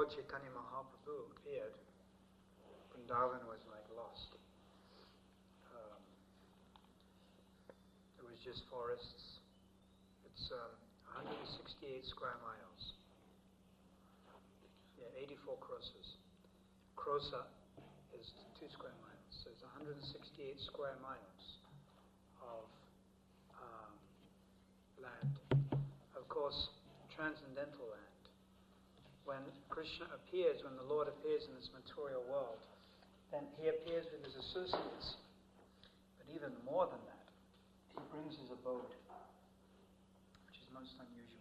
Lord Chaitanya Mahaprabhu appeared, Vrindavan was like lost. It was just forests. It's 168 square miles. Yeah, 84 crosses. Krosa is 2 square miles, so it's 168 square miles of land. Of course, transcendental land. When Krishna appears, when the Lord appears in this material world, then he appears with his associates. But even more than that, he brings his abode, which is most unusual.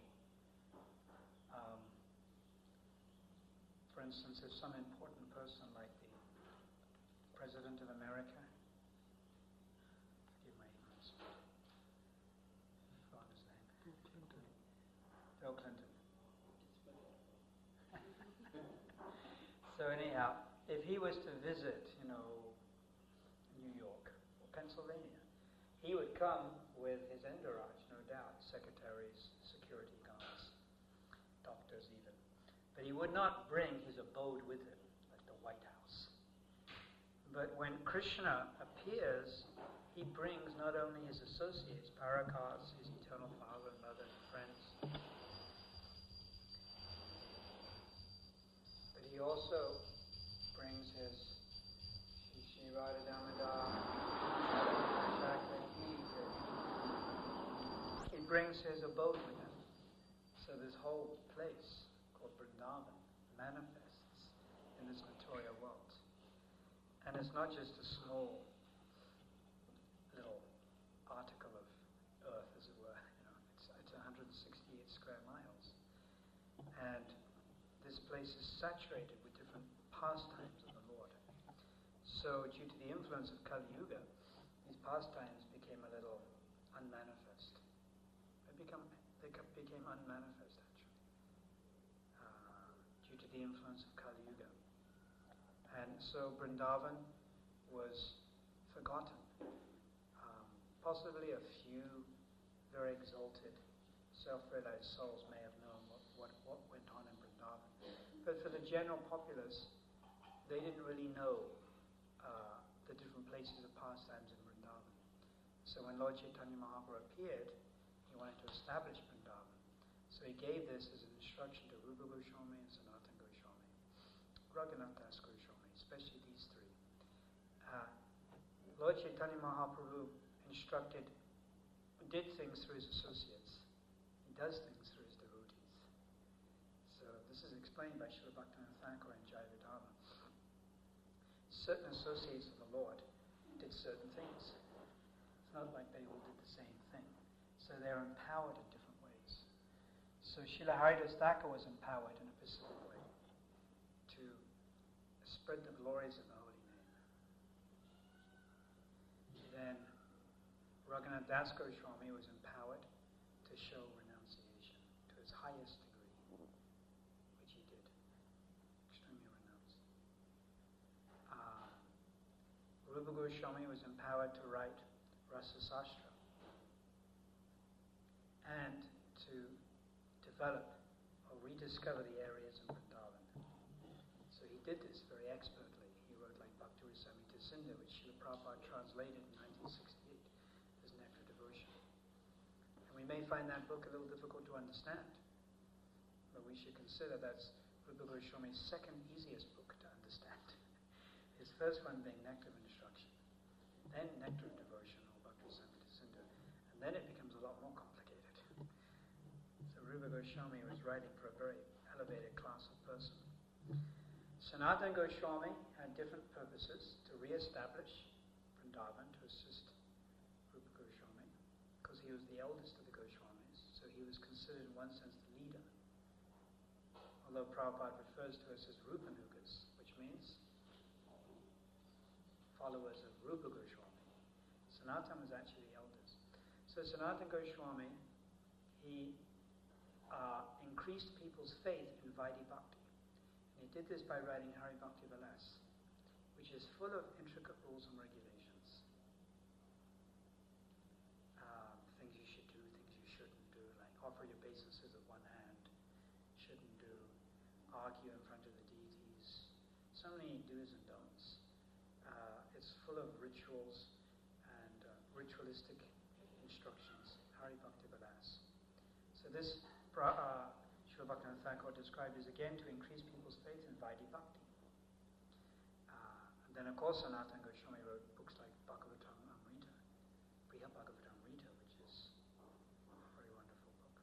For instance, if some important person like the President of America, forgive my ignorance, I've forgotten his name. Bill Clinton. So anyhow, if he was to visit, New York or Pennsylvania, he would come with his entourage, no doubt, secretaries, security guards, doctors even. But he would not bring his abode with him, like the White House. But when Krishna appears, he brings not only his associates, Parakas, his eternal father and mother and friends, but he also brings his Shri Radha Damodar, he brings his abode with him. So this whole place called Vrindavan manifests in this material world. And it's not just a small little article of earth, as it were. It's 168 square miles. And this place is saturated with different pastimes of the Lord. So due to the influence of Kali Yuga, these pastimes became a little unmanifest. They became unmanifest, actually, due to the influence of Kali Yuga. And so Vrindavan was forgotten. Possibly a few very exalted, self-realized souls may have known what went on in Vrindavan. But for the general populace, they didn't really know the different places of pastimes in Vrindavan. So when Lord Chaitanya Mahaprabhu appeared, he wanted to establish Vrindavan. So he gave this as an instruction to Rupa Goswami and Sanatana Goswami, Raghunath Das Goswami, especially these three. Lord Chaitanya Mahaprabhu did things through his associates. He does things through his devotees. So this is explained by Srila Bhaktivinoda Thakur in Jayavadharma. Certain associates of the Lord did certain things. It's not like they all did the same thing. So they're empowered in different ways. So Srila Haridas Thakur was empowered in a specific way to spread the glories of the holy name. Then Raghunath Das Goswami was empowered to show renunciation to his highest degree, which he did. Extremely renounced. Rupa Goswami was empowered to write Rasa Sastra and to develop or rediscover the areas in Vrindavan. So he did this very expertly. He wrote like Bhakti Rasamrita Sindhu, which Srila Prabhupada translated in 1968 as Nectar Devotion. And we may find that book a little difficult to understand, but we should consider that's Rupa Goswami's second easiest book to understand. His first one being Nectar of Instruction, then Nectar of Devotion or Bhakti Rasamrita Sindhu, and then it becomes a lot more complicated. So Rupa Goswami was writing for a very elevated class of person. Sanatana Goswami had different purposes to re-establish Vrindavan, to assist Rupa Goswami, because he was the eldest of the Goswamis, so he was considered in one sense the leader. Although Prabhupada refers to us as Rupanugas, which means followers of Rupa Goswami. Sanatana was actually the eldest. So Sanatana Goswami, he increased people's faith in Vaidhi Bhakti. And he did this by writing Hari Bhakti Vilas, which is full of intricate rules and regulations. Things you should do, things you shouldn't do, like offer your obeisances with one hand, shouldn't do, argue in front of the so many do's and don'ts. It's full of rituals and ritualistic instructions. Hari Bhakti Vilas. So this Srila Bhaktivinoda Thakur described is again to increase people's faith in Vaidhi Bhakti. And then of course Sanatana Goswami wrote books like Bhagavatam Amrita, Priya Bhagavatam Amrita, which is a very wonderful book.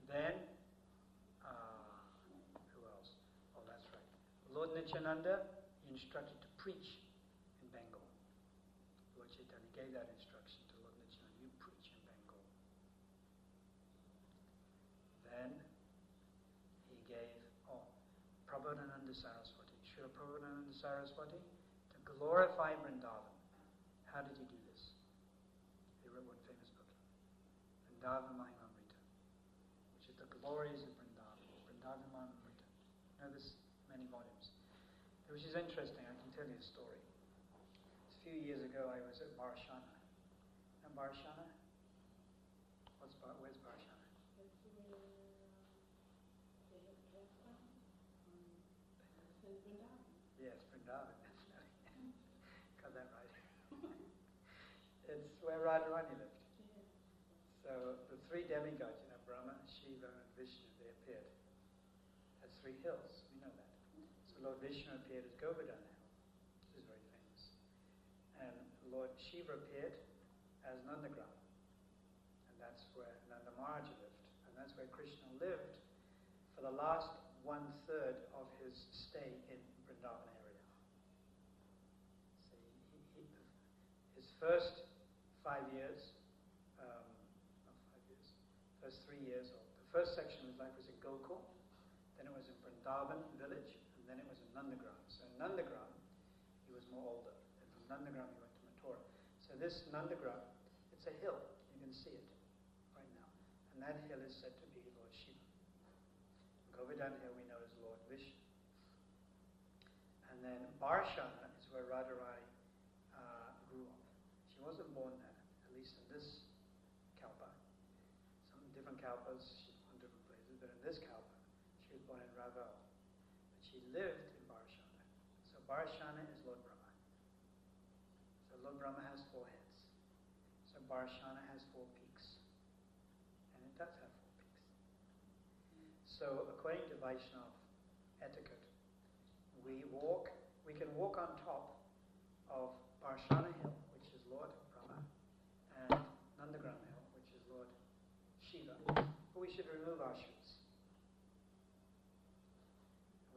Then, who else? Oh, that's right. Lord Nityananda instructed to preach in Bengal. Lord Chaitanya gave that instruction to Lord Nityananda, you preach in Bengal. Then he gave, Prabodhananda Saraswati, Srila Prabodhananda Saraswati, to glorify Vrindavan. How did he do this? He wrote one famous book, Vrindavan Mahimamrita, which is the glories of Vrindavan, Vrindavan Mahimamrita. Now this, many volumes. Which is interesting, I can tell you a story. A few years ago I was at Barshana. And Barshana? Where's Barshana? Yes, Vrindavan. Got that right. It's where Radharani lived. So the three demigods, Brahma, Shiva, and Vishnu, they appeared as three hills. We know that. So Lord Vishnu appeared as Govardhan Hill. This is very famous. And Lord Shiva appeared as Nandagram. And that's where Nanda Maharaj lived. And that's where Krishna lived for the last 1/3 of his stay in Vrindavan area. So his first 5 years, first 3 years, or the first section of his life was in Gokul, then it was in Vrindavan village, and then it was in Nandagram. So in Nandagram, he was more older. And from Nandagram, he went to Mathura. So this Nandagram, it's a hill. You can see it right now. And that hill is said to be Lord Shiva. Govardhan Hill we know as Lord Vishnu. And then Barshana is where Radharani grew up. She wasn't born there, at least in this kalpa. Some different kalpas, she's born different places, but in this kalpa, she was born in Ravel. But she lived in Barshana. So Barshana is Lord Brahma. So Lord Brahma has 4 heads. So Barshana has 4 peaks. And it does have 4 peaks. So according to Vaishnava etiquette, we can walk on top of Barshana Hill, which is Lord Brahma, and Nandagram Hill, which is Lord Shiva. But we should remove our shoes.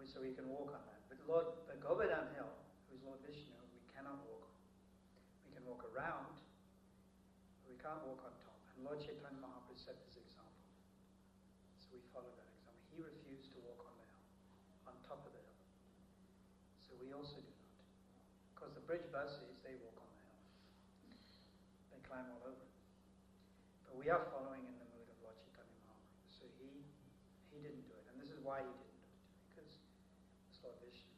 So we can walk on that. But the Govardhan Hill, who is Lord Vishnu, we cannot walk on. We can walk around, but we can't walk on top. And Lord Chaitanya Mahaprabhu set this example. So we follow that example. He refused to walk on the hill, on top of the hill. So we also do not. Because the bridge buses, they walk on the hill. They climb all over it. But we are following in the mood of Lord Chaitanya Mahaprabhu. So he didn't do it. And this is why he didn't do it. Because it's Lord Vishnu.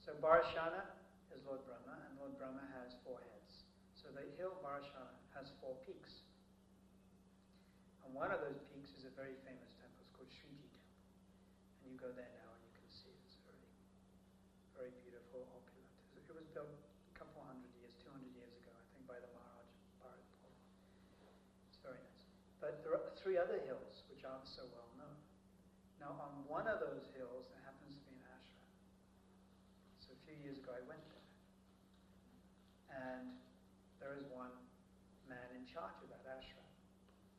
So Barshana is Lord Brahma, and Lord Brahma has 4 heads. So the hill Barshana has 4 peaks. And one of those peaks is a very famous temple. It's called Sriti Temple. And you go there now and you can see it's very, very beautiful, opulent. It was built a couple 100 years, 200 years ago, I think, by the Maharaj Bharat. It's very nice. But there are 3 other hills which aren't so well known. Now, on one of those hills, there happens to be an ashram. So a few years ago, I went there. And there is one man in charge of that ashram.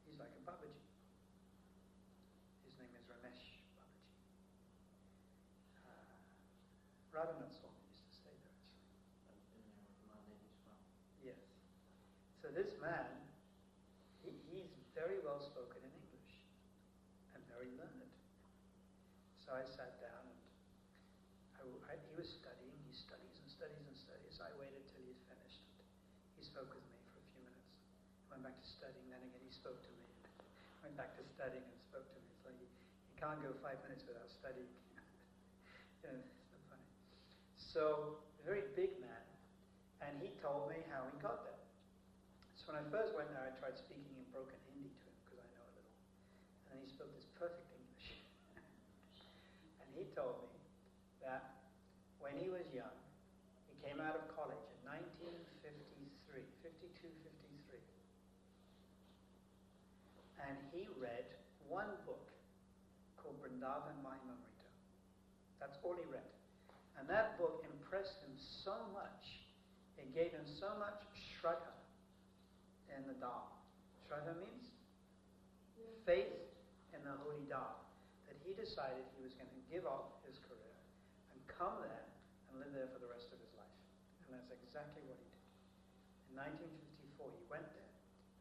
He's like a Babaji. His name is Ramesh Babaji. Radhanath Swami used to stay there, actually. Yes. So this man, he's very well spoken in English and very learned. So I sat down and he was studying. He studies and studies and studies. So I waited till he had finished. He spoke with me for a few minutes. Went back to studying. Then again he spoke to me. Went back to studying and spoke to me. So you can't go 5 minutes without studying. It's so funny. So, a very big man, and he told me how he got there. So when I first went there, I tried speaking in broken Hindi to him, because I know a little. And then he spoke this perfect English. And he told me that when he was young, he came out of college in 1953, 52, 53. And he read one book called Vrindavan Mahimamrita. That's all he read. And that book impressed him so much, it gave him so much shraddha in the Dharma. Shraddha means faith in the holy Dharma, that he decided he was going to give up his career and come there and live there for the rest of his life. And that's exactly what he did. In 1954, he went there,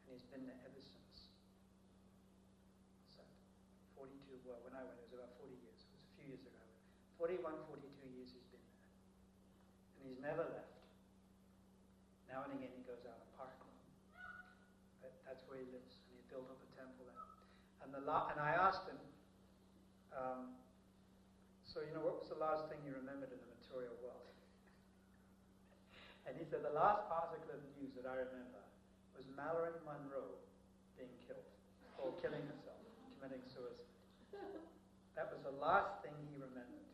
and he's been there ever since. So, 42, well, when I went, it was about 40 years. It was a few years ago. 41, 42 years he's been there. And he's never left. Now and again he goes out and park. But that's where he lives, and he built up a temple there. And I asked him, so what was the last thing you remembered in the material world? And he said, the last article of news that I remember was Marilyn Monroe being killed, or killing herself, committing suicide. That was the last thing he remembered.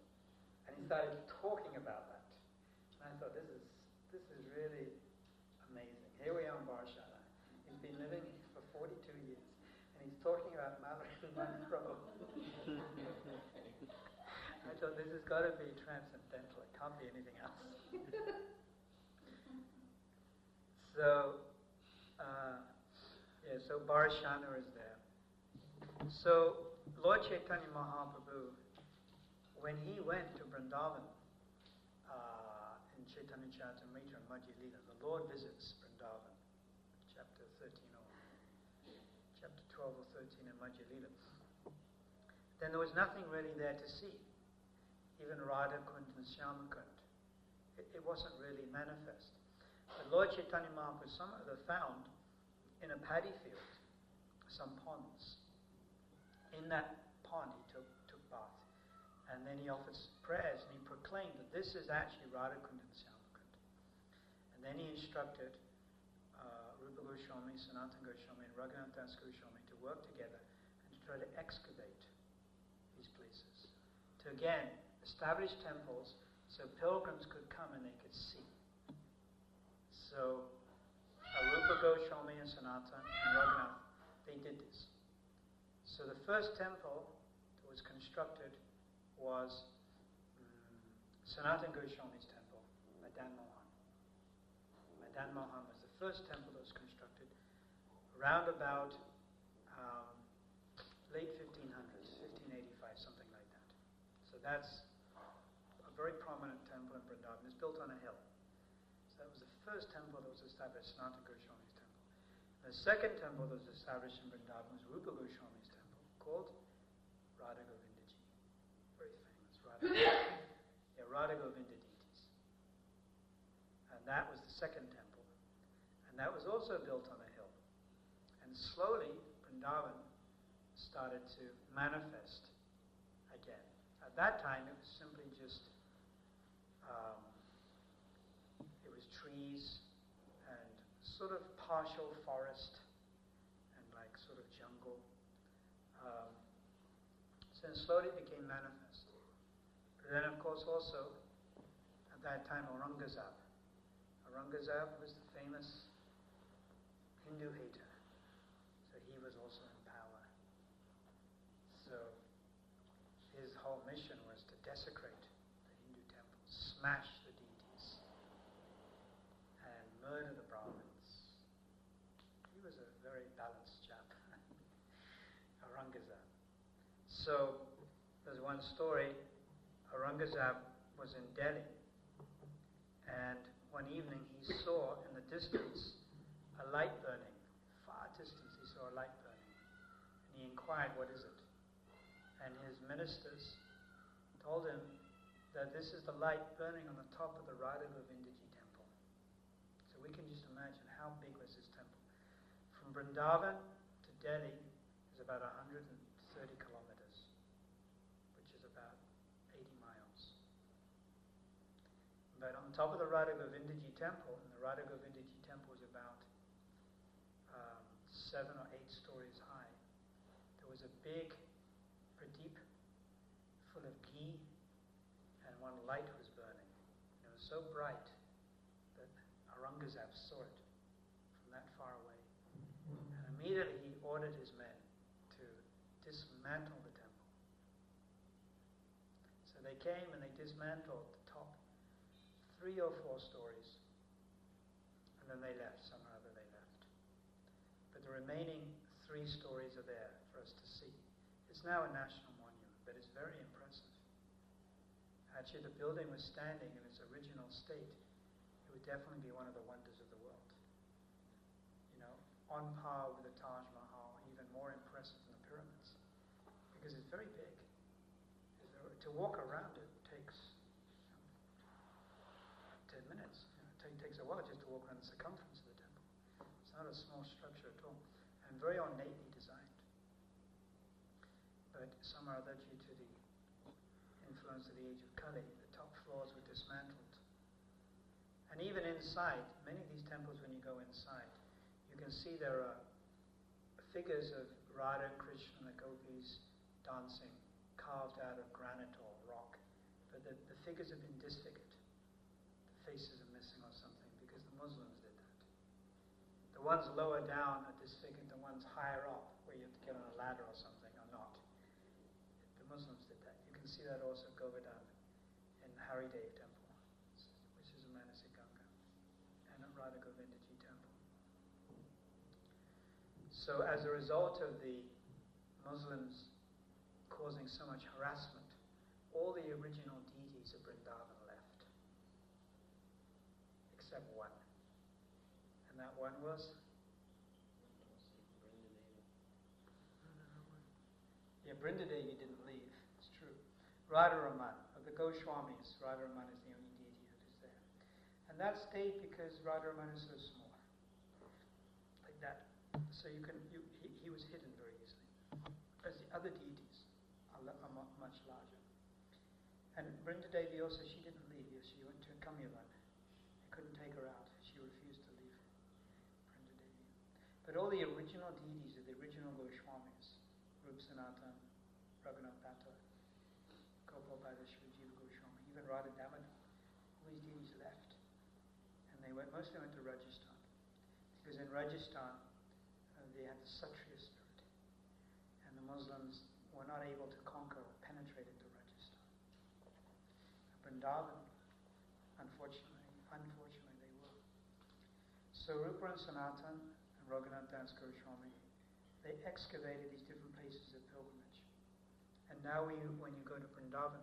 And he started talking about that. And I thought, this is really amazing. Here we are in Varshala. He's been living here for 42 years. And he's talking about Marilyn Monroe. I thought, this has got to be transcendental. It can't be anything else. So Varshana is there. So Lord Chaitanya Mahaprabhu, when he went to Vrindavan in Chaitanya Charitamrita and Madhya Lila, the Lord visits Vrindavan, chapter 13 or chapter 12 or 13 in Madhya Lila. Then there was nothing really there to see. Even Radha Kund and Shyama Kund. It wasn't really manifest. But Lord Chaitanya Mahaprabhu somehow found in a paddy field some ponds. In that pond he took bath. And then he offered prayers and he proclaimed that this is actually Radha Kund and Shyama Kund. And then he instructed Rupa Goswami, Sanatana Goswami and Raghunath Das Goswami to work together and to try to excavate these places. To again establish temples so pilgrims could come and they could see. So Rupa Goswami and Sanatana and Raghunath, they did this. So the first temple that was constructed was Sanatana Goswami's temple, Madan Mohan. Madan Mohan was the first temple that was constructed around about late 1500s, 1585, something like that. So that's a very prominent temple in Vrindavan. It's built on a hill. So that was the first temple that was established, Sanatana Goswami's temple. The second temple that was established in Vrindavan was Rupa Goswami's temple, called Radha Govindaji. Very famous, Radha Govinda deities. And that was the second temple. And that was also built on a hill. And slowly, Vrindavan started to manifest again. At that time, it was simply just, it was trees and sort of partial forest and like sort of jungle. So then slowly it became manifest. But then of course also, at that time, Aurangzeb. Aurangzeb was the famous Hindu hater. So he was also in power. So his whole mission was to desecrate the Hindu temples, smash the deities, and murder the Brahmins. He was a very balanced chap, Aurangzeb. So there's one story. Aurangzeb was in Delhi, and one evening he saw in the distance a light burning. Far distance he saw a light burning. And he inquired, what is it? And his ministers told him that this is the light burning on the top of the Radha Govindaji temple. So we can just imagine how big was this temple. From Vrindavan to Delhi is about 130 kilometers, which is about 80 miles. But on top of the Radha Govindaji temple, and the Radha Govindaji temple is about 7 or 8 stories high, there was a big pradeep full of ghee, and one light was burning. so bright that Aurangzeb saw it from that far away. And immediately he ordered his men to dismantle the temple. So they came and they dismantled the top 3 or 4 stories, and then they left. Somehow or other they left. But the remaining 3 stories are there for us to see. It's now a national monument, but it's very impressive. Actually, the building was standing in its original state. It would definitely be one of the wonders of the world. You know, on par with the Taj Mahal, even more impressive than the pyramids, because it's very big. To walk around it takes 10 minutes. It takes a while just to walk around the circumference of the temple. It's not a small structure at all, and very ornately designed. But somehow or other, due to the influence of the age of Kali, the top floors were dismantled. And even inside, many of these temples, when you go inside, you can see there are figures of Radha, Krishna, and the gopis dancing, carved out of granite or rock. But the figures have been disfigured. The faces are missing or something, because the Muslims did that. The ones lower down are disfigured, the ones higher up, where you have to get on a ladder or something, are not. The Muslims did that. You can see that also at Govardhan in Haridev temple, which is a Manasi Ganga, and at Radha Govindaji temple. So as a result of the Muslims causing so much harassment, all the original deities of Vrindavan left, except one. And that one was? Yeah, Brindadevi didn't leave, it's true. Radharaman, of the Goswamis, Radharaman is the only deity that is there. And that stayed because Radharaman is so small. Like that. So he was hidden very easily. Whereas the other deities are much larger. And Brindadevi also, she didn't leave. She went to Kamyavan. They couldn't take her out. She refused to leave Brindadevi. But all the original deities of the original Goswamis, Rup Sanatan, Raghunath Bhatta, Gopal Bhatta, Jiva Goswami, even Radha Damodar, all these deities left. And they mostly went to Rajasthan. Because in Rajasthan, they had the Kshatriya spirit. And the Muslims were not able to conquer or penetrate into Rajasthan. Vrindavan, unfortunately they were. So Rupa and Sanatan and Raghunath Das Goswami, they excavated these different places of pilgrimage. And now when you go to Vrindavan,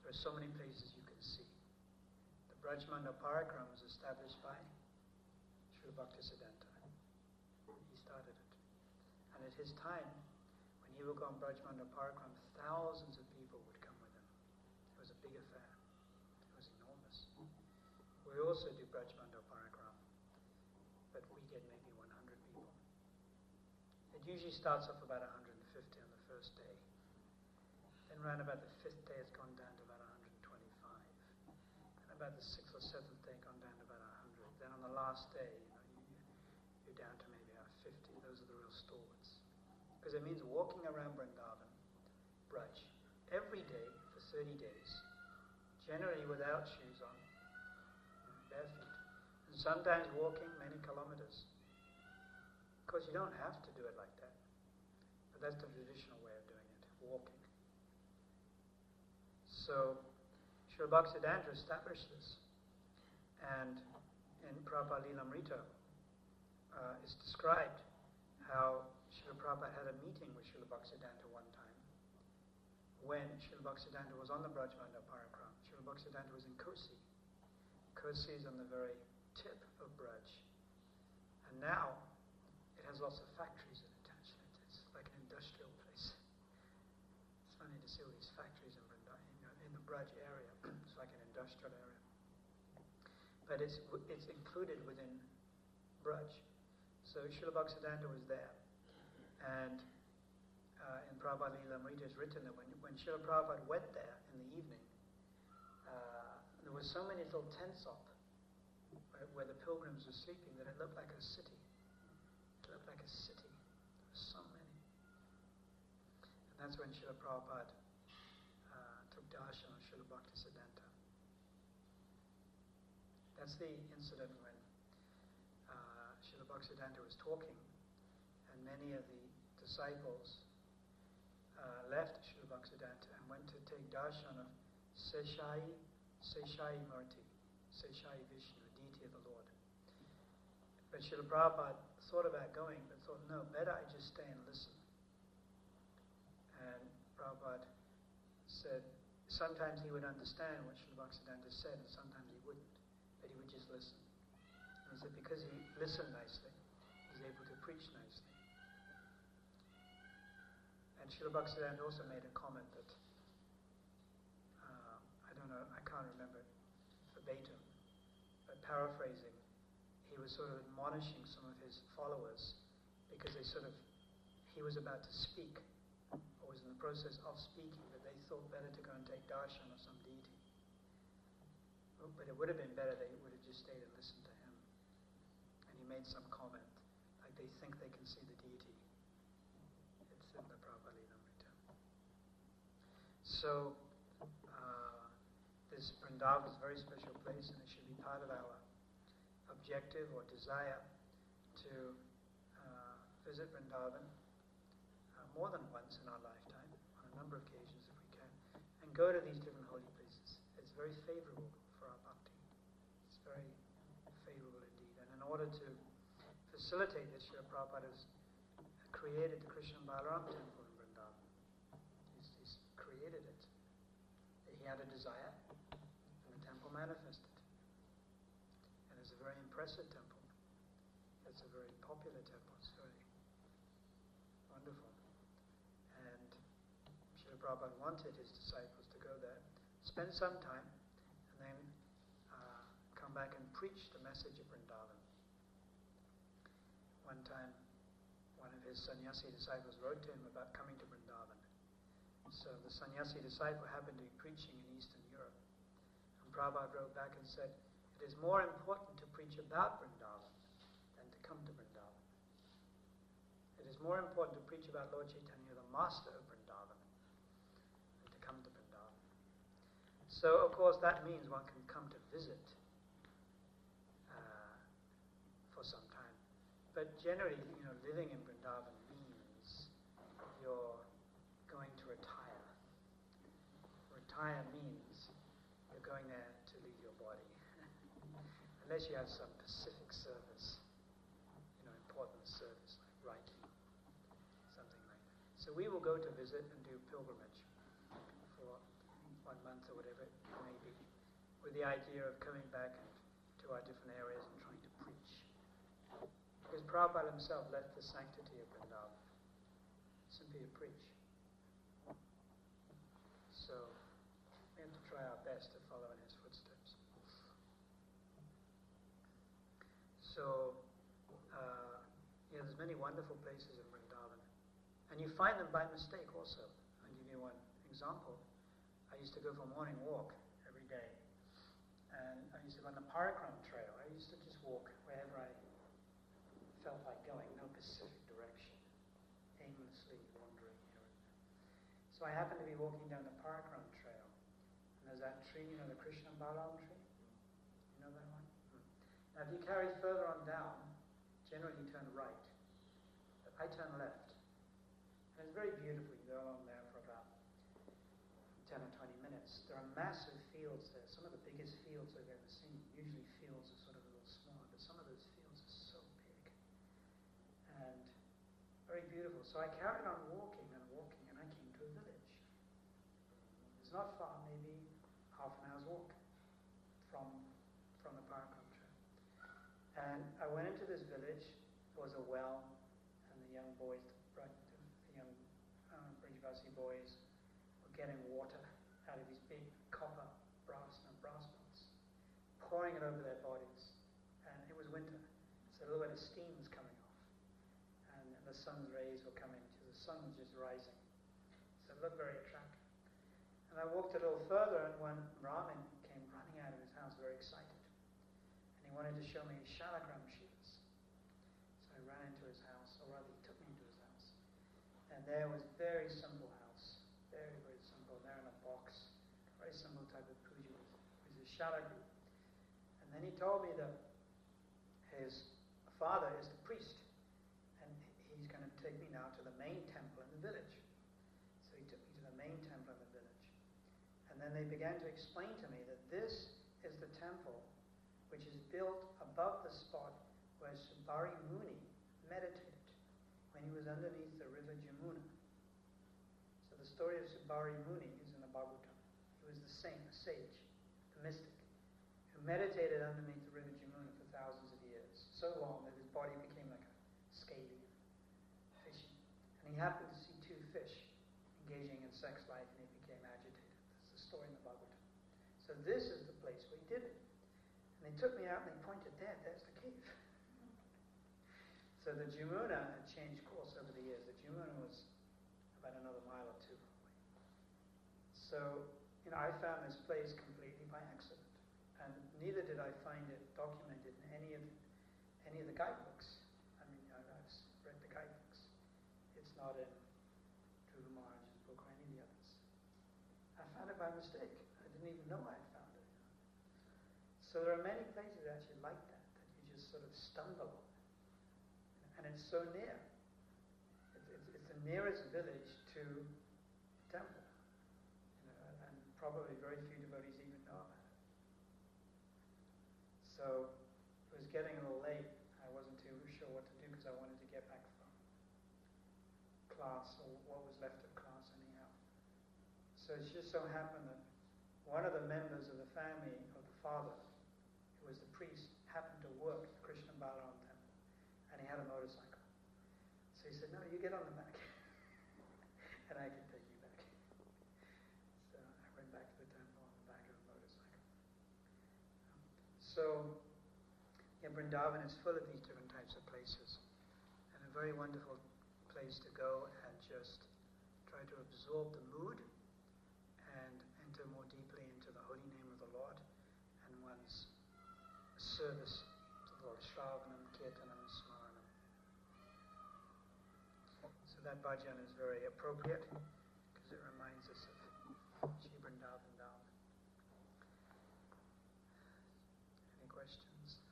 there are so many places you can see. The Brajmanda Parikram was established by Srila Bhaktisiddhanta. He started it. And at his time, when he would go on Brajmanda Parikram, thousands of people would come with him. It was a big affair. It was enormous. We also do Brajmanda Parikram, but we get maybe 100 people. It usually starts off about 150 on the first day. Then around about the 5th day, it's gone down to about 125. And about the 6th or 7th day, gone down to about 100. Then on the last day, you're down to maybe about 50. Those are the real stalwarts. Because it means walking around Vrindavan, Braj, every day for 30 days, generally without shoes on, bare feet, and sometimes walking many kilometers. Of course, you don't have to do it like that, but that's the traditional way of doing it, walking. So, Srila Bhaktisiddhanta established this, and in Prabhupada Lilamrita, it's described how Srila Prabhupada had a meeting with Srila Bhaktisiddhanta one time when Srila Bhaktisiddhanta was on the Brajmanda Parikram. Srila Bhaktisiddhanta was in Kosi. Kosi is on the very tip of Braj. And now it has lots of factories attached to it. It's like an industrial place. It's funny to see all these factories in the Braj area. It's like an industrial area. But it's included within Braj. So Srila Bhaktisiddhanta was there. And in Prabhupada Lilamrita it's written that when Srila Prabhupada went there in the evening, there were so many little tents up where the pilgrims were sleeping that it looked like a city. It looked like a city. There were so many. And that's when Srila Prabhupada took darshan of Srila Bhaktisiddhanta. That's the incident when Srila Bhaktisiddhanta was talking, and many of the disciples left Srila Bhaktisiddhanta and went to take darshan of Seshai Murti, Seshai Vishnu, deity of the Lord. But Srila Prabhupada thought about going, but thought, no, better I just stay and listen. And Prabhupada said, sometimes he would understand what Srila Bhaktisiddhanta said, and sometimes he wouldn't, but he would just listen. And he said, because he listened nicely, he was able to preach nicely. And Srila Bhaktisiddhanta also made a comment that, I don't know, I can't remember it verbatim, but paraphrasing, he was sort of admonishing some of his followers because he was about to speak, or was in the process of speaking, but they thought better to go and take darshan of some deity. But it would have been better they would have just stayed and listened to him. And he made some comment, like they think they can see the deity. It's in the Prabhupada Lilamrita. So, this Vrindavan is a very special place, and it should be part of our objective or desire to visit Vrindavan more than once in our lifetime, on a number of occasions if we can, and go to these different holy places. It's very favorable for our bhakti. It's very favorable indeed. And in order to facilitate this, Srila Prabhupada has created the Krishna and Balaram temple in Vrindavan. He's created it. He had a desire, and the temple manifested. And it's a very impressive temple. It's a very popular temple. It's very wonderful. And Srila Prabhupada wanted his disciples to go there, spend some time, and then come back and preach the message of Vrindavan. One time, one of his sannyasi disciples wrote to him about coming to Vrindavan. So the sannyasi disciple happened to be preaching in Eastern Europe. And Prabhupada wrote back and said, it is more important to preach about Vrindavan than to come to Vrindavan. It is more important to preach about Lord Chaitanya, the master of Vrindavan, than to come to Vrindavan. So, of course, that means one can come to visit for some time. But generally, living in Vrindavan means you're going to retire. Retire means you're going there to leave your body. Unless you have some specific service, important service like writing, something like that. So we will go to visit and do pilgrimage for 1 month or whatever it may be, with the idea of coming back to our different areas and trying to preach. Because Prabhupada himself left the sanctity of Vrindavan simply to preach. So we have to try our best to follow in his footsteps. So, there's many wonderful places in Vrindavan. And you find them by mistake also. I'll give you one example. I used to go for a morning walk every day. And I used to go on the Parikram trail. I used to just walk wherever I felt like going, no specific direction, aimlessly wandering here and there. So I happened to be walking down the Parikram trail. And there's that tree, the Krishna and Balaram tree? You know that one? Now, if you carry further on down, generally you turn right. But I turn left. And it's very beautiful. You go along there for about 10 or 20 minutes. There are massive fields there, some of the biggest fields I've ever seen. Usually fields are sort of a little smaller, but some of those fields are so big. And very beautiful. So I carried on walking, and I came to a village. It's not far, maybe half an hour's walk from the Parikram trail. And I went into this village. There was a well, and the young boys, the young Brijvasi boys, were getting water out of these big copper brass pots, pouring it over their bodies. And it was winter, so a little bit of steam was coming off. And the sun's rays were coming, so the sun was just rising. So it looked very attractive. And I walked a little further, and one Brahmin came running out of his house very excited. And he wanted to show me his shalagram shields. So I ran into his house, or rather he took me into his house. And there was a very simple house. Very, very simple. There in a box. Very simple type of puja. It was a shalagri. And And he told me that his father is the priest, and he's going to take me now to the main temple in the village. So he took me to the main temple in the village. And then they began to explain to me that this is the temple which is built above the spot where Subari Muni meditated when he was underneath the river Jamuna. So the story of Subari Muni is in the Bhagavatam. He was the saint, the sage, the mystic, who meditated underneath the river Jamuna for thousands of years, so long that his body became like a scaly, fishy. And he happened to see two fish engaging in sex life, and he became agitated. That's the story in the Bhagavatam. So this is the place where he did it. And they took me out and they pointed there's the cave. So the Jamuna had changed course over the years. The Jamuna was about another mile or two away. So, I found this place completely by accident. And neither did I find it documented in any of the guidebooks. I mean, I've read the guidebooks. It's not in Dhruva Maharaj's book or any of the others. I found it by mistake. I didn't even know I had found it. So there are many places actually like that you just sort of stumble on. And it's so near. It's the nearest village to the temple. And probably very few devotees even know about it. So it was getting a little late. I wasn't too sure what to do because I wanted to get back from class, or what was left of class anyhow. So it just so happened that one of the members of the family of the father, who was the priest, happened to work at the Krishna Balaram temple, and he had a motorcycle. So he said, "No, you get on the back, and I can take you back." So I went back to the temple on the back of the motorcycle. So, Vrindavan is full of these different types of places, and a very wonderful place to go and just try to absorb the mood and enter more deeply into the holy name of the Lord and one's service to the Lord, Shravanam, Kirtanam, Smaranam. So that bhajan is very appropriate because it reminds us of Shri Vrindavan Dham. Any questions?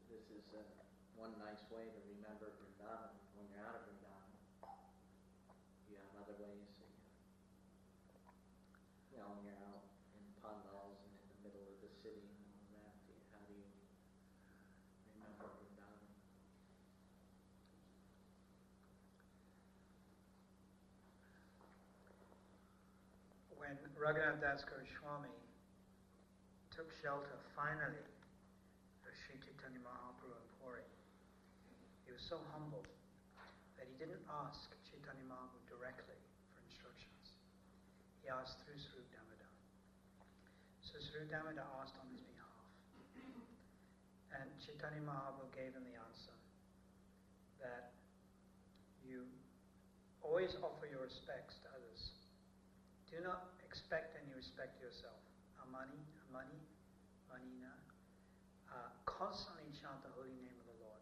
This is one nice way to remember Vrindavan when you're out of Vrindavan. You have other ways that when you're out in pandals and in the middle of the city and all that, how do you remember Vrindavan? When Raghunath Das Goswami took shelter finally of Sri Chaitanya Mahaprabhu in Puri, he was so humble that he didn't ask Chaitanya Mahaprabhu directly for instructions. He asked through Swarup Damodar. So Swarup Damodar asked on his behalf. And Chaitanya Mahaprabhu gave him the answer that you always offer your respects to others. Do not expect any respect yourself. Amani, manina. Constantly chant the holy name of the Lord.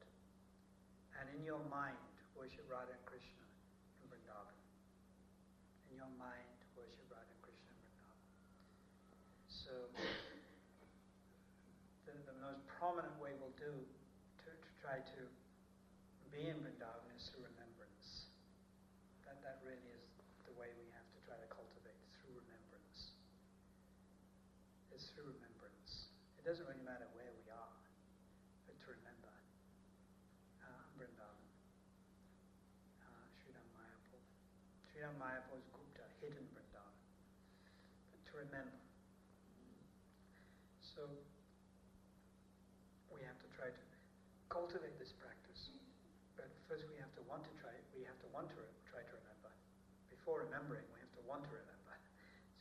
And in your mind, worship Radha and Krishna in Vrindavan. In your mind, worship Radha and Krishna in Vrindavan. So, the most prominent way we'll do to try to be in Vrindavan is through remembrance. That really is the way we have to try to cultivate, through remembrance. It's through remembrance. It doesn't really matter where we are, but to remember Vrindavan, Sridham Mayapur. Sridham Mayapur is Gupta, hidden Vrindavan. But to remember. So we have to try to cultivate this practice. But first we have to want to try it. We have to want to try to remember. Before remembering, we have to want to remember.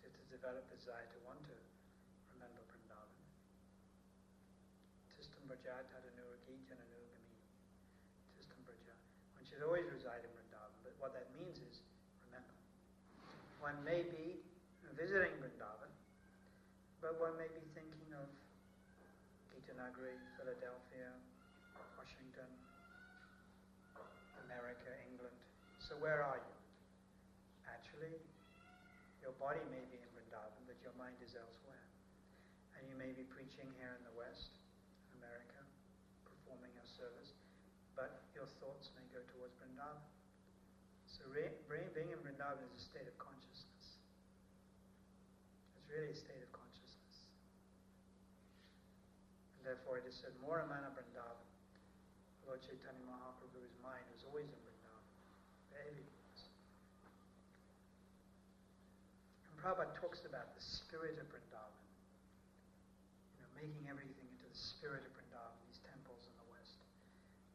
So to develop the desire to want to remember Vrindavan. Tistam Braja Tadanu Gita Nanu Gami. Tistam Braja. One should always reside in Vrindavan, but what that means is remember. One may be visiting Vrindavan, But one may be thinking of Gita, Nagari, Philadelphia, Washington, America, England. So where are you? Actually, your body may be in Vrindavan, but your mind is elsewhere. And you may be preaching here in the West, America, performing your service, but your thoughts may go towards Vrindavan. So being in Vrindavan is a state of consciousness. It's really a state of consciousness. And therefore it is said, Mora Mana Vrindavan. Lord Chaitanya Mahaprabhu's mind was always in Vrindavan. Very was. And Prabhupada talks about the spirit of Vrindavan. Making everything into the spirit of Vrindavan, these temples in the West.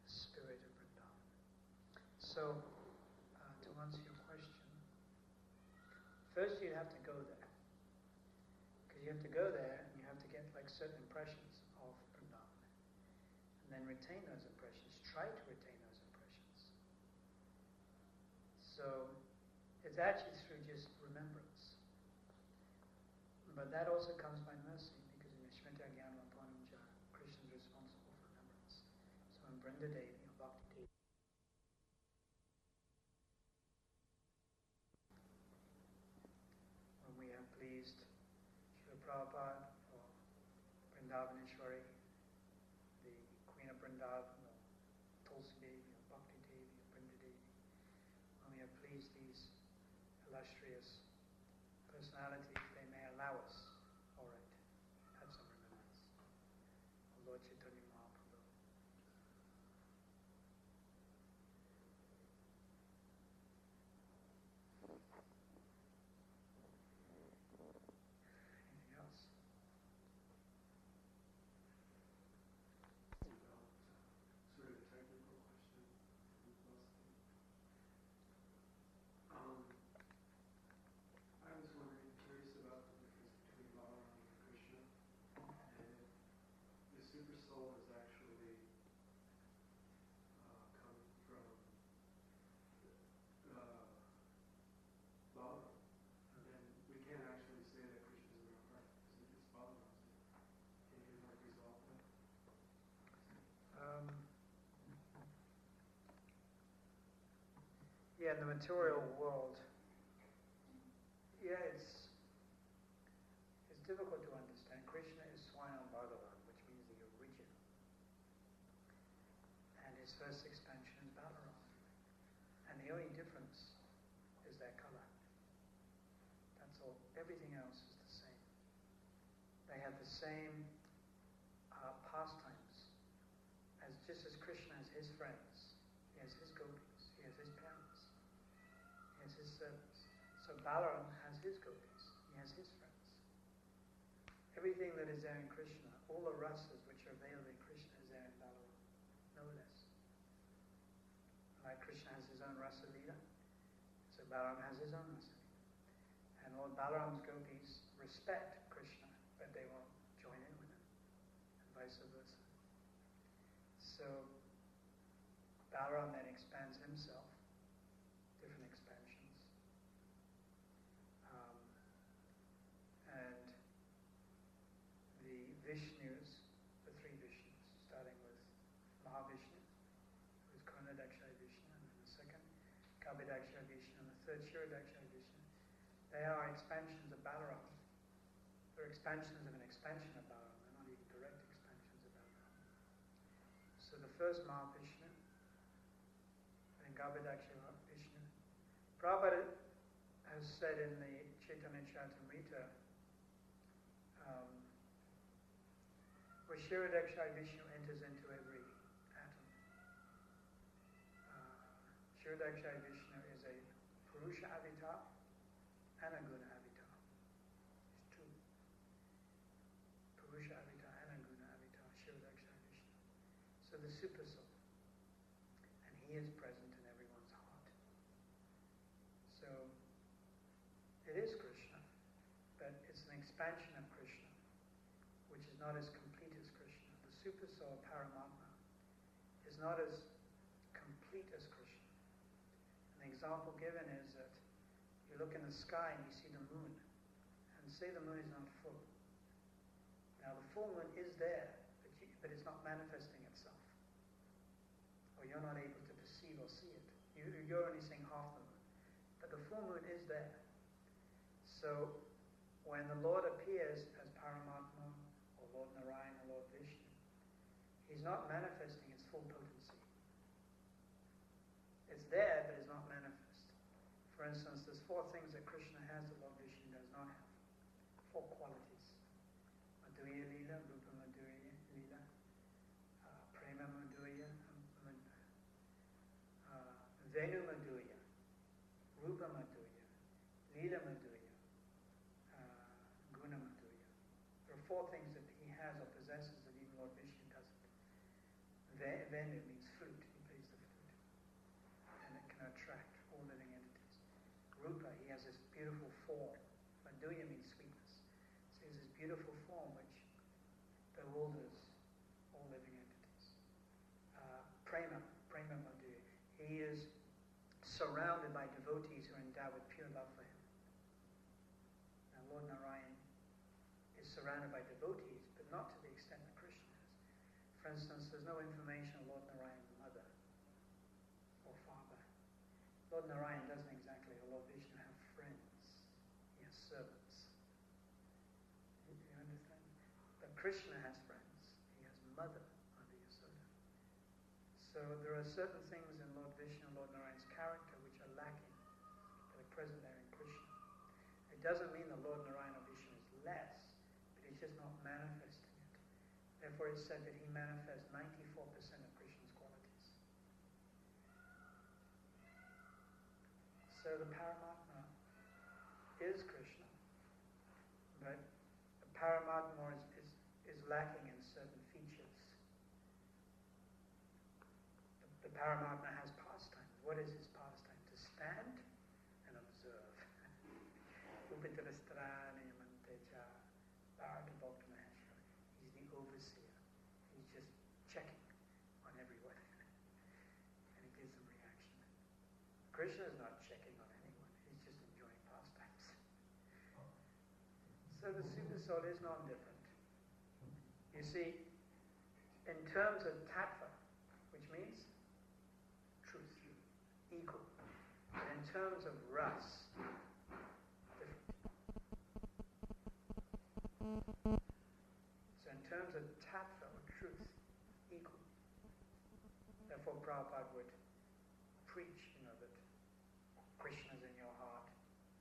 The spirit of Vrindavan. So, to answer your question, first you have to go there. Because you have to go there and you have to get like certain impressions of Vrindavan. And then retain those impressions. Try to retain those impressions. So, it's actually through just remembrance. But that also comes by mercy. Krishna is responsible for remembrance. So in Vrinda Devi or Bhakti Devi, when we have pleased Srila Prabhupada or Vrindavaneshwari, the Queen of Vrindavan, or Tulsi Devi or Bhakti Devi or Vrinda Devi, when we have pleased these illustrious personalities, they may allow us, alright, have some remembrance. Lord Chaitanya Mahaprabhu. Anything else? Sort of a technical question. I was wondering, curious about the difference between Balaram and Krishna, and the super soul is actually coming from Balaram, and we can't actually say that Krishna is in our heart because it's Balaram's. Can you resolve that? Yeah, in the material world, it's difficult to understand. Krishna is Swayam Bhagavan, which means the original. And his first expansion is Balaram. And the only difference is their color. That's all. Everything else is the same. They have the same pastimes. Just as Krishna has his friends, he has his gopis, he has his parents, he has his servants. So Balaram has his gopis, he has his friends. Everything that is there in Krishna, all the rasas which are available in Krishna is there in Balaram, no less. Like Krishna has his own rasa lila, so Balaram has his own rasa lila. And all Balaram's gopis respect Krishna, but they won't join in with him, and vice versa. So Balaram then expands himself, different expansions. And the Vishnus, the three Vishnus, starting with Mahavishnu, who is Karnadakshaya Vishnu, and then the second, Kabidakshaya Vishnu, and the third, Shirodakshaya Vishnu, they are expansions of Balaram. They're expansions of an expansion of Balaram. They're not even direct expansions of Balaram. So the first Mahavishnu, and Kabidakshaya Vishnu, Prabhupada has said in the Chaitanya Charitamrita, where Shirodakshaya Vishnu enters into every atom. Shirodakshaya Vishnu is a Purusha avatar and a Guna avatar. There's two. Purusha avatar and a Guna avatar, Shirodakshaya Vishnu. So the super soul. And he is present in everyone's heart. So it is Krishna, but it's an expansion of Krishna, which is not as complete as Krishna. The super soul, Paramatma, is not as complete as Krishna. An example given is that you look in the sky and you see the moon, and say the moon is not full. Now the full moon is there, but it's not manifesting itself. Or you're not able to perceive or see it. You're only seeing half the moon. But the full moon is there. So when the Lord appears as Paramatma, or Lord Narayana, or Lord Vishnu, he's not manifesting its full potency. It's there, but it's not manifest. For instance, there's 4 things that Krishna has that Lord Vishnu does not have. 4 qualities. Madhurya Lila, Rupa Madhurya Lila, Prema Madhurya, Venu Madhurya, Rupa Madhurya, Lila Madhurya, Guna Madhurya. There are 4 things that he has or possesses that even Lord Vishnu doesn't. Venu means flute, he plays the flute. And it can attract all living entities. Rupa, he has this beautiful form. Madhurya means sweetness. So he has this beautiful form which bewilders all living entities. Prema Madhurya. He is surrounded by devotees who are endowed with pure love for him. Now Lord Narayan is surrounded by devotees, but not to the extent that Krishna is. For instance, there's no information of Lord Narayan's mother or father. Lord Narayan doesn't exactly, or Lord Vishnu, have friends. He has servants. You understand? But Krishna has friends. He has mother under Yasoda. So there are certain things in Lord Vishnu and Lord Narayan's character which are lacking, that are present there in Krishna. It doesn't mean that Lord Narayana or Vishnu is less, but he's just not manifesting it. Therefore it's said that he manifests 94% of Krishna's qualities. So the Paramatma is Krishna, but the Paramatma is lacking in certain features. The Paramatma has pastimes. What is his pastime? To stand and observe. Upitarastrani mantecha bharata bhakta maheshwari. He's the overseer. He's just checking on everyone. And he gives them reaction. Krishna is not checking on anyone. He's just enjoying pastimes. So the Super Soul is non-different. You see, in terms of tattva, which means truth, equal. And in terms of ras, different. So in terms of tattva, or truth, equal. Therefore Prabhupada would preach, that Krishna's in your heart.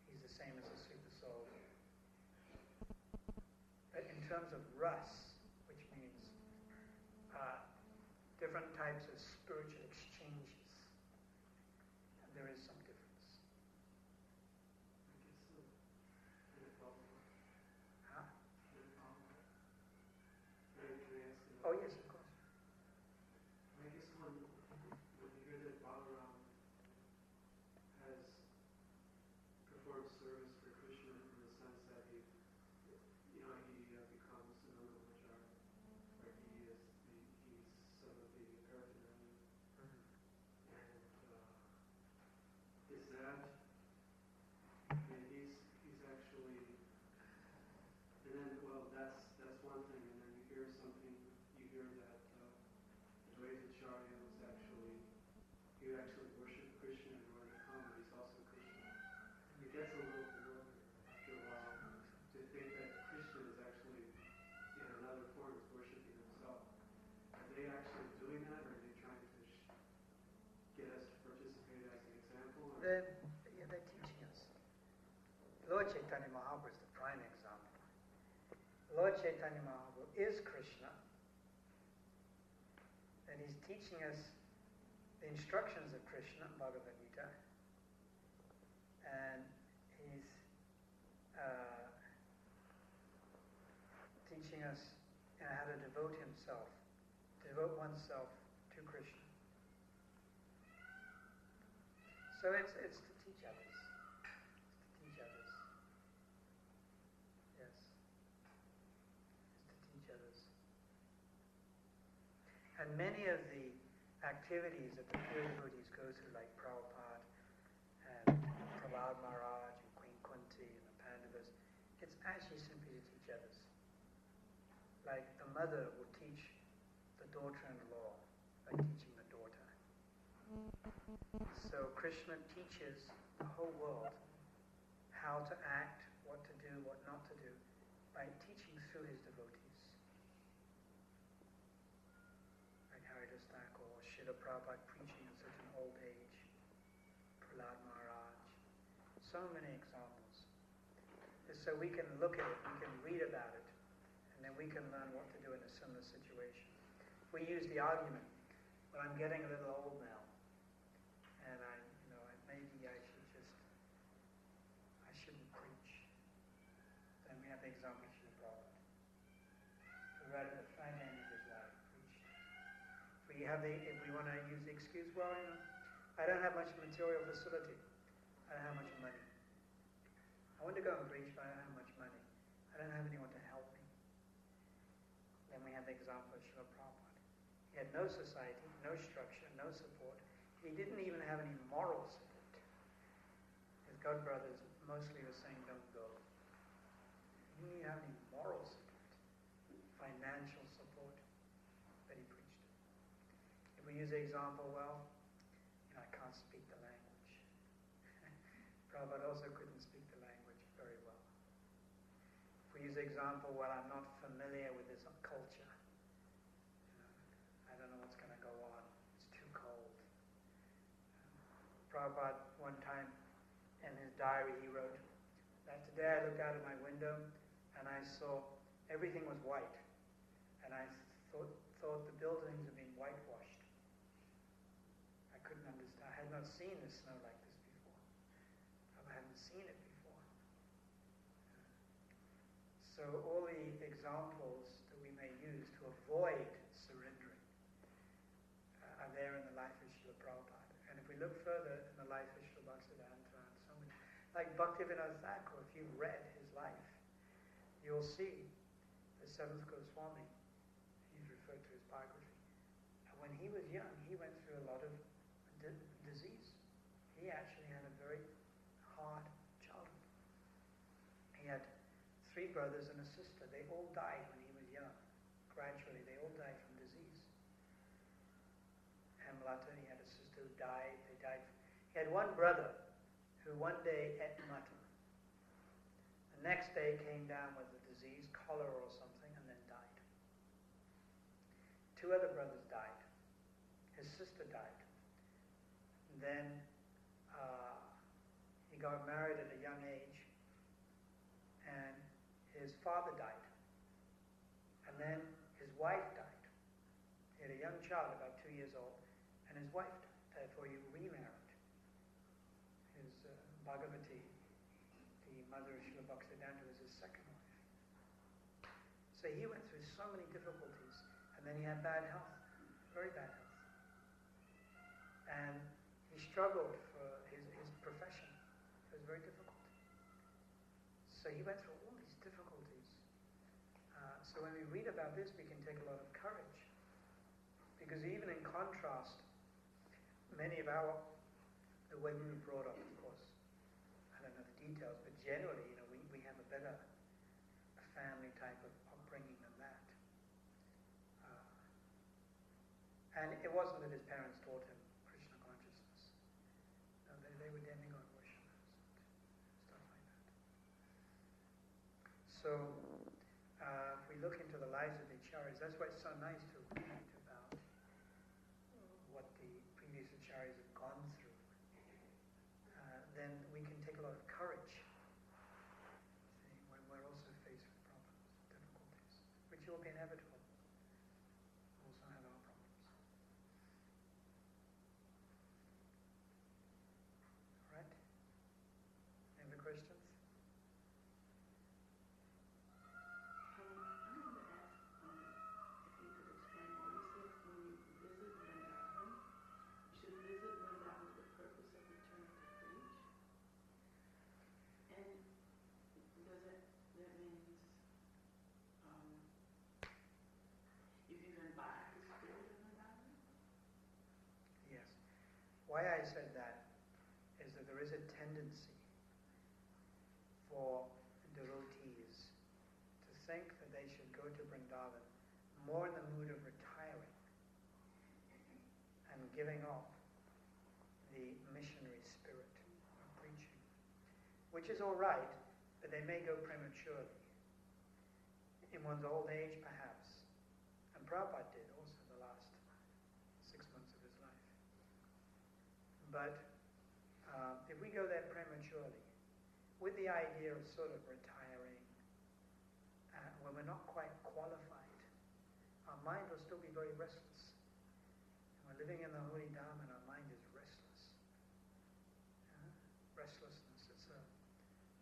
He's the same as the Super Soul. But in terms of ras, which means different types of spiritual exchanges, there is some difference. Huh? Oh yes, of course. I guess when you hear that Balaram has performed service for Krishna in the sense that he becomes another Manjari, where he's some of the paraphernalia. And is that, he's actually, and then, well, that's one thing, and then you hear that Dvaitacharya was actually, he actually worshipped Krishna in order to come, but he's also Krishna. It gets a little bewildering after a while to think that Krishna is actually, in another form, is worshipping himself. Are they actually doing that, or are they trying to get us to participate as an example? Or? They're teaching us. Lord Chaitanya Mahaprabhu is the prime example. Lord Chaitanya Mahaprabhu is Krishna, and he's teaching us the instructions of Krishna, Bhagavad Gita, and he's teaching us how to devote oneself to Krishna. So it's to teach others. It's to teach others. Yes. It's to teach others. And many of the activities that the pure devotees go through, like Prabhupada and Prahlad Maharaj and Queen Kunti and the Pandavas, it's actually simply to teach others. like the mother would teach the daughter-in-law by teaching the daughter. So Krishna teaches the whole world how to act, what to do, what not to do, by teaching through his devotees. Like Haridas Thakur or Srila Prabhupada preaching at such an old age, Prahlad Maharaj. So many examples. So we can look at it, we can read about it, and then we can learn what to do in a similar situation. We use the argument, well, I'm getting a little old now, and maybe I shouldn't preach. Then we have the example of Srila Prabhupada, who right at the front end of his life preached. If we want to use the excuse, well, I don't have much material facility. I don't have much money. I want to go and preach, but I don't have much money. I don't have anyone to help me. Then we have the example of Srila Prabhupada. He had no society, no structure, no support. He didn't even have any moral support. His god brothers mostly were saying, don't go. He didn't even have any moral support, financial support, but he preached. If we use the example, well, I can't speak the language. Prabhupada also couldn't speak the language very well. If we use the example, well, I'm not familiar with this culture. I don't know what's going to go on. It's too cold. Prabhupada, one time in his diary, he wrote that today I looked out of my window and I saw everything was white. And I thought the buildings had been whitewashed. I couldn't understand. I had not seen the snow like this before. I hadn't seen it before. So all the examples that we may use to avoid surrendering are there in the life of Srila Prabhupada. And if we look further in the life of Srila Bhaktisiddhanta and so many, like Bhaktivinoda Thakur, if you've read his life, you'll see the seventh Goswami. He's referred to his biography. And when he was young, he went through a lot of disease. He actually had a very hard childhood. He had 3 brothers and a sister. They all died when he was young. Gradually, they all died from disease. Hemlata, he had a sister who died. They died. He had one brother who one day ate mutton. The next day came down with a disease, cholera or something, and then died. 2 other brothers died. His sister died. And then he got married at a young age, and his father died. And then his wife died. He had a young child, about 2 years old, and his wife died. Therefore, he remarried. His Bhagavati, the mother of Srila Bhaktisiddhanta, was his second wife. So he went through so many difficulties, and then he had bad health, very bad health. And he struggled for his profession. It was very difficult. So he went through all these difficulties. So when we read about this, we can take a lot of courage. Because even in contrast, many of the way we were brought up, of course, I don't know the details, but generally, we have a better family type of upbringing than that. And it wasn't that his parents taught him Krishna consciousness. No, they were demigod worshippers and stuff like that. So, if we look into the lives of the acharyas, that's why it's so nice to read about what the previous acharyas have gone through. Then we can take a lot of courage. See, when we're also faced with problems, difficulties, which will be inevitable. We also have our problems. All right? Any other questions? Why I said that is that there is a tendency for devotees to think that they should go to Vrindavan more in the mood of retiring and giving up the missionary spirit of preaching, which is all right, but they may go prematurely. In one's old age, perhaps. And Prabhupada did also the last 6 months of his life. But if we go there prematurely, with the idea of sort of retiring, when we're not quite qualified, our mind will still be very restless. And we're living in the holy Dharma and our mind is restless. Restlessness, it's a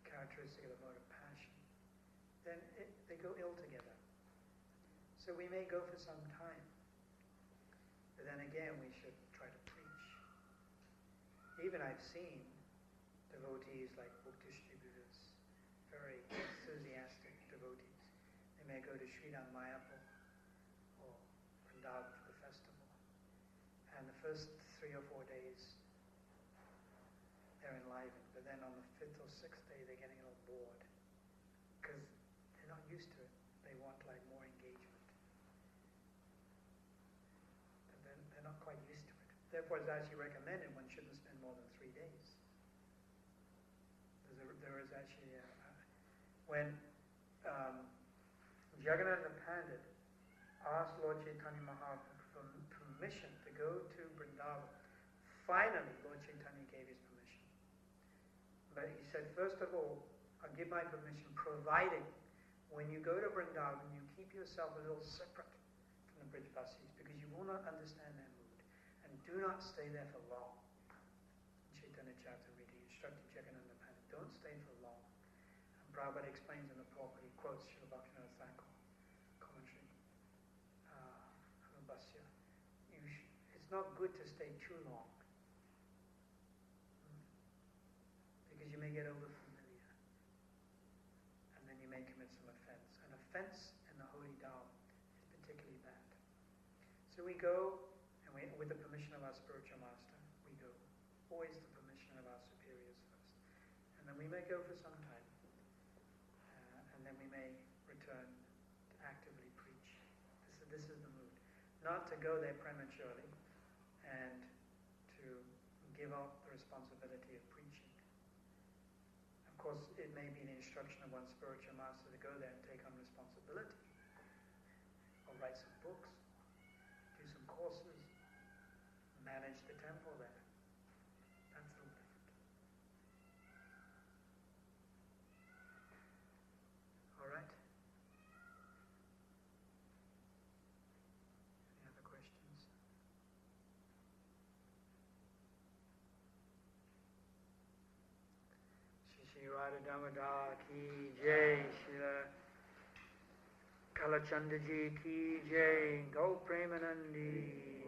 characteristic of the mode of passion. Then they go ill together. So we may go for some time. But then again, we should try to preach. Even I've seen devotees like book distributors, very enthusiastic devotees. They may go to Sridham Mayapur or Vrindavan for the festival. And the first 3 or 4 days, they're enlivened. But then on the 5th or 6th day, they're getting a little bored. Because they're not used to it. They want like more engagement. And then they're not quite used to it. Therefore, it's actually recommended one shouldn't spend more than 3 days. There is actually when Jagannatha Pandit asked Lord Chaitanya Mahaprabhu for permission to go to Vrindavan, finally Lord Chaitanya gave his permission. But he said, first of all, I'll give my permission, providing when you go to Vrindavan, you keep yourself a little separate from the Brijvasis, because you will not understand their mood. And do not stay there for long. Chaitanya Charitamrita instructed Jagannatha Pandit, don't stay for long. And Prabhupada explains in the pulpit, he quotes Srila Bhaktivinoda Thakur, commentary, Anubhasya. It's not good to stay too long. Because you may get over familiar. And then you may commit some offense. An offense in the holy Dharma is particularly bad. So we go, and with the permission of our spiritual master, we go. Always the permission of our superiors first. And then we may go for some time. And then we may return to actively preach. This is the mood. Not to go there prematurely and to give up the responsibility of preaching. Of course, it may be an instruction of one's spiritual master to go there and take on responsibility, or write some books, do some courses, manage the temple there. That's a little different. All right? Any other questions? Shri Radha Damodar ki jai, Shri Kalachanda ji ki jai, Gau Premanandi